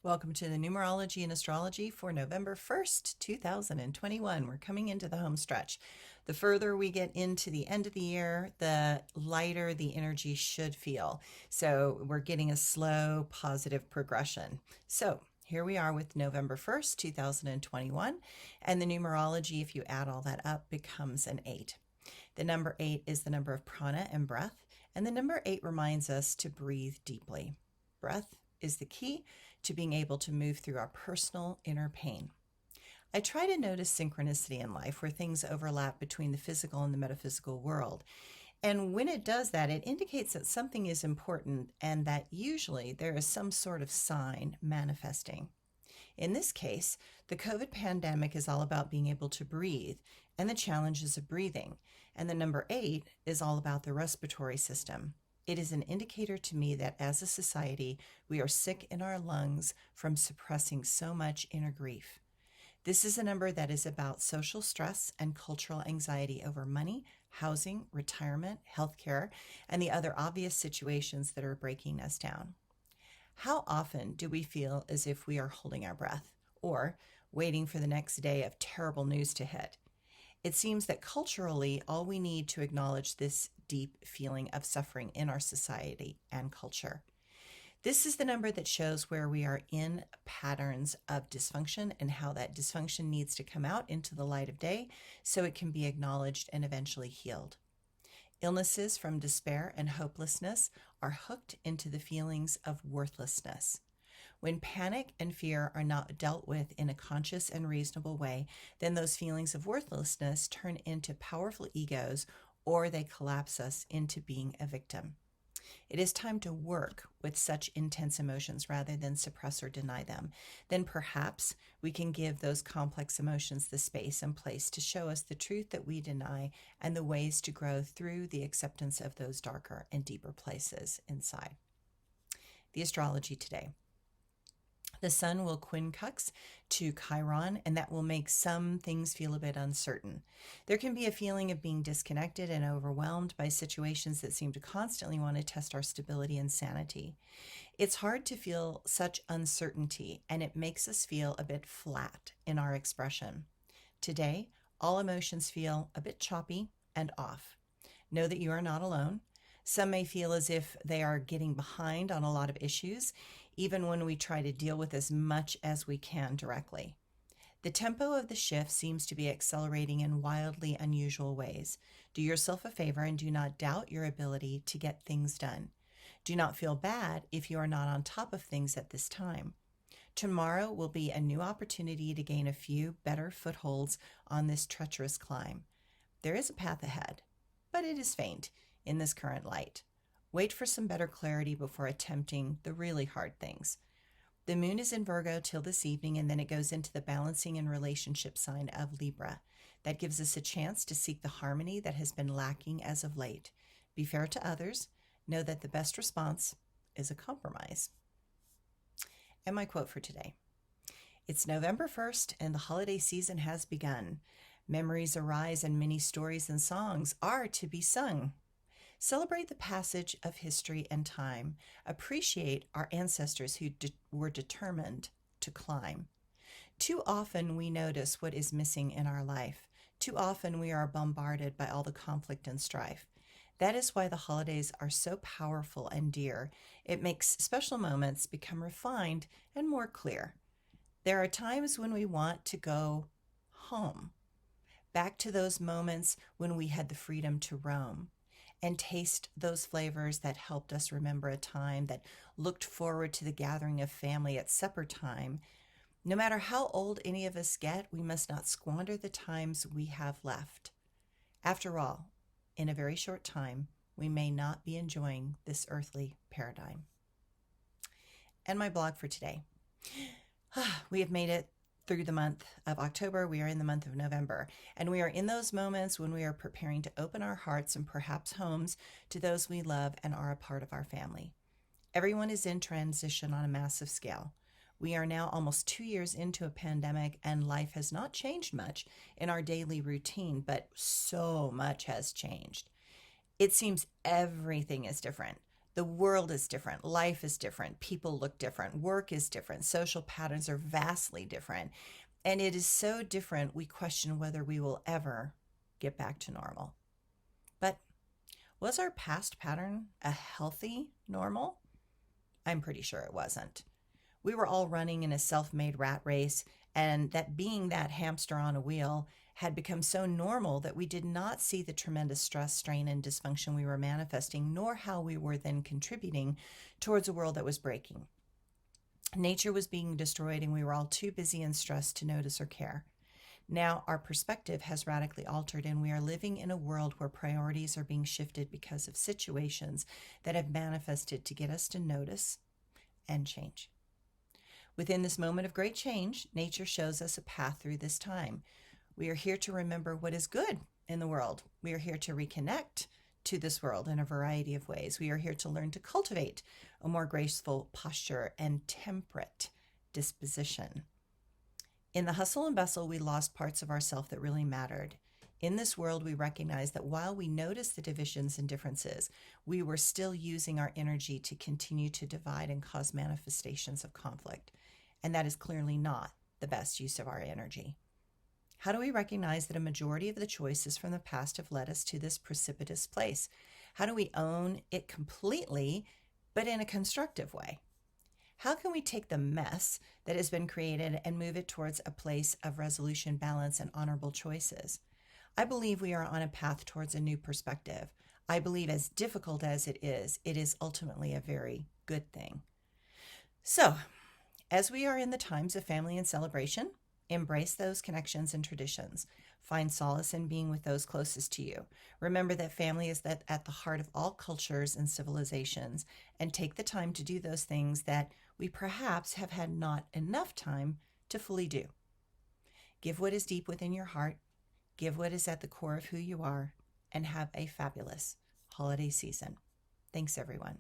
Welcome to the Numerology and Astrology for November 1st, 2021. We're coming into the home stretch. The further we get into the end of the year, the lighter the energy should feel. So we're getting a slow, positive progression. So here we are with November 1st, 2021. And the numerology, if you add all that up, becomes an 8. The number 8 is the number of prana and breath. And the number 8 reminds us to breathe deeply. Breath is the key to being able to move through our personal inner pain. I try to notice synchronicity in life where things overlap between the physical and the metaphysical world. And when it does that, it indicates that something is important and that usually there is some sort of sign manifesting. In this case, the COVID pandemic is all about being able to breathe and the challenges of breathing. And the number 8 is all about the respiratory system. It is an indicator to me that as a society, we are sick in our lungs from suppressing so much inner grief. This is a number that is about social stress and cultural anxiety over money, housing, retirement, healthcare, and the other obvious situations that are breaking us down. How often do we feel as if we are holding our breath or waiting for the next day of terrible news to hit? It seems that culturally, all we need to acknowledge this deep feeling of suffering in our society and culture. This is the number that shows where we are in patterns of dysfunction and how that dysfunction needs to come out into the light of day so it can be acknowledged and eventually healed. Illnesses from despair and hopelessness are hooked into the feelings of worthlessness. When panic and fear are not dealt with in a conscious and reasonable way, then those feelings of worthlessness turn into powerful egos or they collapse us into being a victim. It is time to work with such intense emotions rather than suppress or deny them. Then perhaps we can give those complex emotions the space and place to show us the truth that we deny and the ways to grow through the acceptance of those darker and deeper places inside. The astrology today. The sun will quincux to Chiron, and that will make some things feel a bit uncertain. There can be a feeling of being disconnected and overwhelmed by situations that seem to constantly want to test our stability and sanity. It's hard to feel such uncertainty, and it makes us feel a bit flat in our expression. Today, all emotions feel a bit choppy and off. Know that you are not alone. Some may feel as if they are getting behind on a lot of issues, even when we try to deal with as much as we can directly. The tempo of the shift seems to be accelerating in wildly unusual ways. Do yourself a favor and do not doubt your ability to get things done. Do not feel bad if you are not on top of things at this time. Tomorrow will be a new opportunity to gain a few better footholds on this treacherous climb. There is a path ahead, but it is faint in this current light. Wait for some better clarity before attempting the really hard things. The moon is in Virgo till this evening, and then it goes into the balancing and relationship sign of Libra. That gives us a chance to seek the harmony that has been lacking as of late. Be fair to others. Know that the best response is a compromise. And my quote for today. It's November 1st, and the holiday season has begun. Memories arise, and many stories and songs are to be sung. Celebrate the passage of history and time. Appreciate our ancestors who were determined to climb. Too often we notice what is missing in our life. Too often we are bombarded by all the conflict and strife. That is why the holidays are so powerful and dear. It makes special moments become refined and more clear. There are times when we want to go home, back to those moments when we had the freedom to roam and taste those flavors that helped us remember a time that looked forward to the gathering of family at supper time. No matter how old any of us get, we must not squander the times we have left. After all, in a very short time, we may not be enjoying this earthly paradigm. And my blog for today. We have made it through the month of October. We are in the month of November, and we are in those moments when we are preparing to open our hearts and perhaps homes to those we love and are a part of our family. Everyone is in transition on a massive scale. We are now almost 2 years into a pandemic, and life has not changed much in our daily routine, but so much has changed. It seems everything is different. The world is different. Life is different. People look different. Work is different. Social patterns are vastly different. And it is so different, we question whether we will ever get back to normal. But was our past pattern a healthy normal? I'm pretty sure it wasn't. We were all running in a self-made rat race, and that being that hamster on a wheel had become so normal that we did not see the tremendous stress, strain, and dysfunction we were manifesting, nor how we were then contributing towards a world that was breaking. Nature was being destroyed, and we were all too busy and stressed to notice or care. Now our perspective has radically altered, and we are living in a world where priorities are being shifted because of situations that have manifested to get us to notice and change. Within this moment of great change, nature shows us a path through this time. We are here to remember what is good in the world. We are here to reconnect to this world in a variety of ways. We are here to learn to cultivate a more graceful posture and temperate disposition. In the hustle and bustle, we lost parts of ourself that really mattered. In this world, we recognize that while we notice the divisions and differences, we were still using our energy to continue to divide and cause manifestations of conflict. And that is clearly not the best use of our energy. How do we recognize that a majority of the choices from the past have led us to this precipitous place? How do we own it completely, but in a constructive way? How can we take the mess that has been created and move it towards a place of resolution, balance, and honorable choices? I believe we are on a path towards a new perspective. I believe as difficult as it is ultimately a very good thing. So, as we are in the times of family and celebration, embrace those connections and traditions. Find solace in being with those closest to you. Remember that family is at the heart of all cultures and civilizations, and take the time to do those things that we perhaps have had not enough time to fully do. Give what is deep within your heart, give what is at the core of who you are, and have a fabulous holiday season. Thanks, everyone.